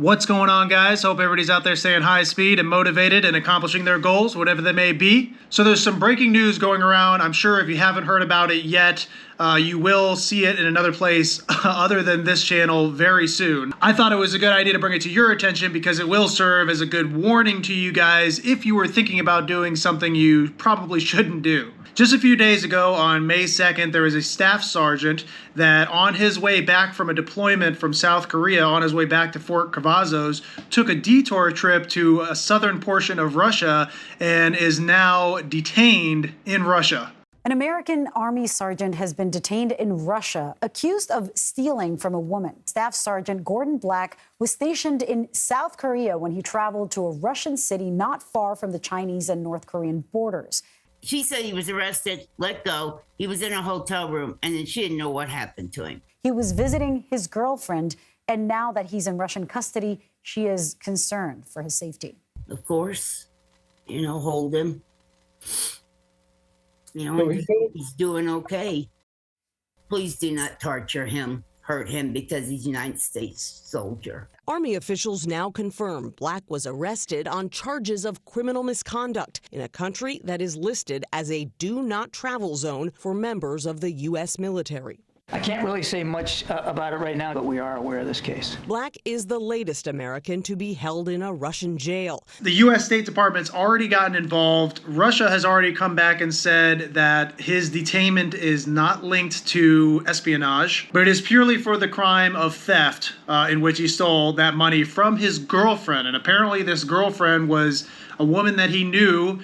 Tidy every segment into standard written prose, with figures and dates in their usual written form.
What's going on, guys? Hope everybody's out there staying high speed and motivated and accomplishing their goals, whatever they may be. So there's some breaking news going around. I'm sure if you haven't heard about it yet, you will see it in another place other than this channel very soon. I thought it was a good idea to bring it to your attention because it will serve as a good warning to you guys if you were thinking about doing something you probably shouldn't do. Just a few days ago, on May 2nd, there was a staff sergeant that on his way back from a deployment from South Korea, on his way back to Fort Cavazos, took a detour trip to a southern portion of Russia and is now detained in Russia. An American Army sergeant has been detained in Russia, accused of stealing from a woman. Staff Sergeant Gordon Black was stationed in South Korea when he traveled to a Russian city not far from the Chinese and North Korean borders. She said he was arrested, let go. He was in a hotel room, and then she didn't know what happened to him. He was visiting his girlfriend, and now that he's in Russian custody, she is concerned for his safety. Of course, hold him. He's doing okay. Please do not torture him, hurt him, because he's a United States soldier. Army officials now confirm Black was arrested on charges of criminal misconduct in a country that is listed as a do not travel zone for members of the U.S. military. I can't really say much about it right now, but we are aware of this case. Black is the latest American to be held in a Russian jail. The U.S. State Department's already gotten involved. Russia has already come back and said that his detainment is not linked to espionage, but it is purely for the crime of theft, in which he stole that money from his girlfriend. And apparently this girlfriend was a woman that he knew.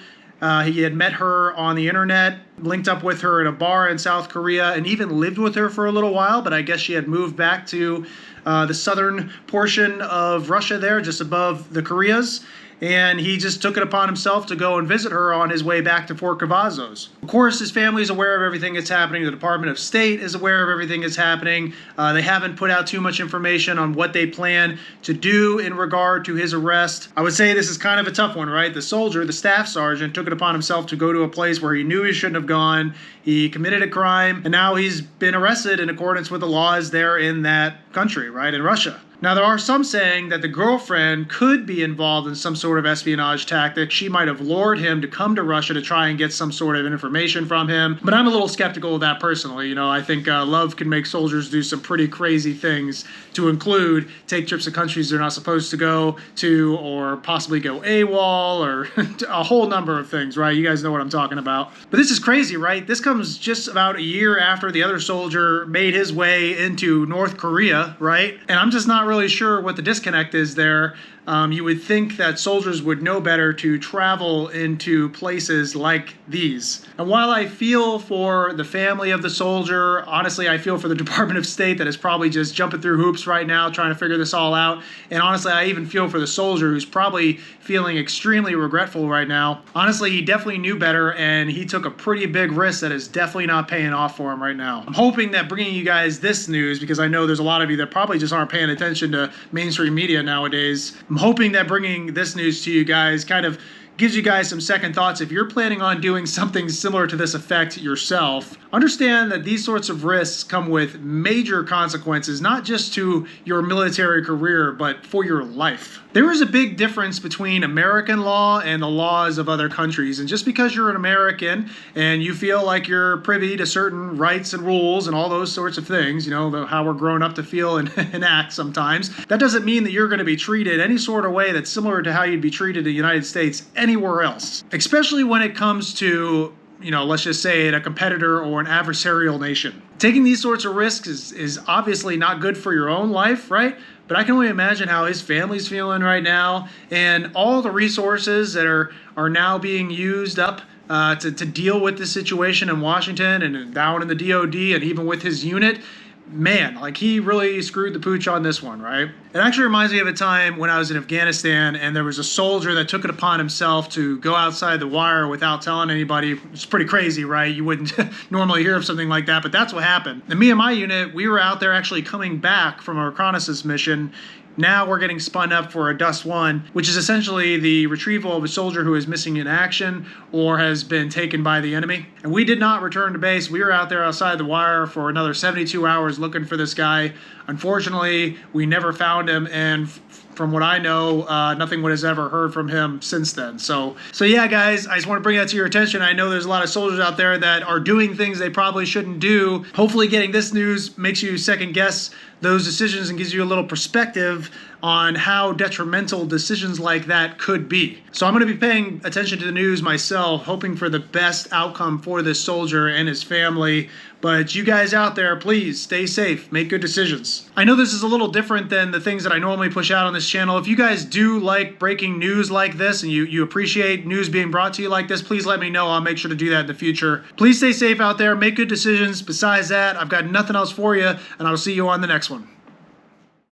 He had met her on the internet, linked up with her in a bar in South Korea, and even lived with her for a little while, but I guess she had moved back to the southern portion of Russia there, just above the Koreas. And he just took it upon himself to go and visit her on his way back to Fort Cavazos. Of course, his family is aware of everything that's happening. The Department of State is aware of everything that's happening. They haven't put out too much information on what they plan to do in regard to his arrest. I would say this is kind of a tough one, right? The soldier, the staff sergeant, took it upon himself to go to a place where he knew he shouldn't have gone. He committed a crime, and now he's been arrested in accordance with the laws there in that country, right, in Russia. Now, there are some saying that the girlfriend could be involved in some sort of espionage tactic. She might have lured him to come to Russia to try and get some sort of information from him. But I'm a little skeptical of that personally. I think love can make soldiers do some pretty crazy things, to include take trips to countries they're not supposed to go to, or possibly go AWOL, or a whole number of things, right? You guys know what I'm talking about. But this is crazy, right? This comes just about a year after the other soldier made his way into North Korea, right? And I'm just not really sure what the disconnect is there. You would think that soldiers would know better to travel into places like these. And while I feel for the family of the soldier, honestly, I feel for the Department of State that is probably just jumping through hoops right now trying to figure this all out. And honestly, I even feel for the soldier who's probably feeling extremely regretful right now. Honestly, he definitely knew better, and he took a pretty big risk that is definitely not paying off for him right now. I'm hoping that bringing you guys this news, because I know there's a lot of you that probably just aren't paying attention to mainstream media nowadays, I'm hoping that bringing this news to you guys kind of gives you guys some second thoughts. If you're planning on doing something similar to this effect yourself, understand that these sorts of risks come with major consequences, not just to your military career, but for your life. There is a big difference between American law and the laws of other countries. And just because you're an American and you feel like you're privy to certain rights and rules and all those sorts of things, how we're grown up to feel and act sometimes, that doesn't mean that you're going to be treated any sort of way that's similar to how you'd be treated in the United States anywhere else, especially when it comes to, let's just say it, a competitor or an adversarial nation. Taking these sorts of risks is obviously not good for your own life, right? But I can only imagine how his family's feeling right now, and all the resources that are now being used up to deal with this situation in Washington and down in the DOD and even with his unit. Man, he really screwed the pooch on this one, right? It actually reminds me of a time when I was in Afghanistan and there was a soldier that took it upon himself to go outside the wire without telling anybody. It's pretty crazy, right? You wouldn't normally hear of something like that, but that's what happened. And me and my unit, we were out there actually coming back from a reconnaissance mission. Now we're getting spun up for a Dust 1, which is essentially the retrieval of a soldier who is missing in action or has been taken by the enemy. And we did not return to base. We were out there outside the wire for another 72 hours looking for this guy. Unfortunately, we never found him, and from what I know, nothing has ever heard from him since then. So yeah, guys, I just want to bring that to your attention. I know there's a lot of soldiers out there that are doing things they probably shouldn't do. Hopefully getting this news makes you second guess those decisions and gives you a little perspective on how detrimental decisions like that could be. So I'm going to be paying attention to the news myself, hoping for the best outcome for this soldier and his family. But you guys out there, please stay safe, make good decisions. I know this is a little different than the things that I normally push out on this channel. If you guys do like breaking news like this and you appreciate news being brought to you like this, please let me know. I'll make sure to do that in the future. Please stay safe out there, make good decisions. Besides that, I've got nothing else for you, and I'll see you on the next one.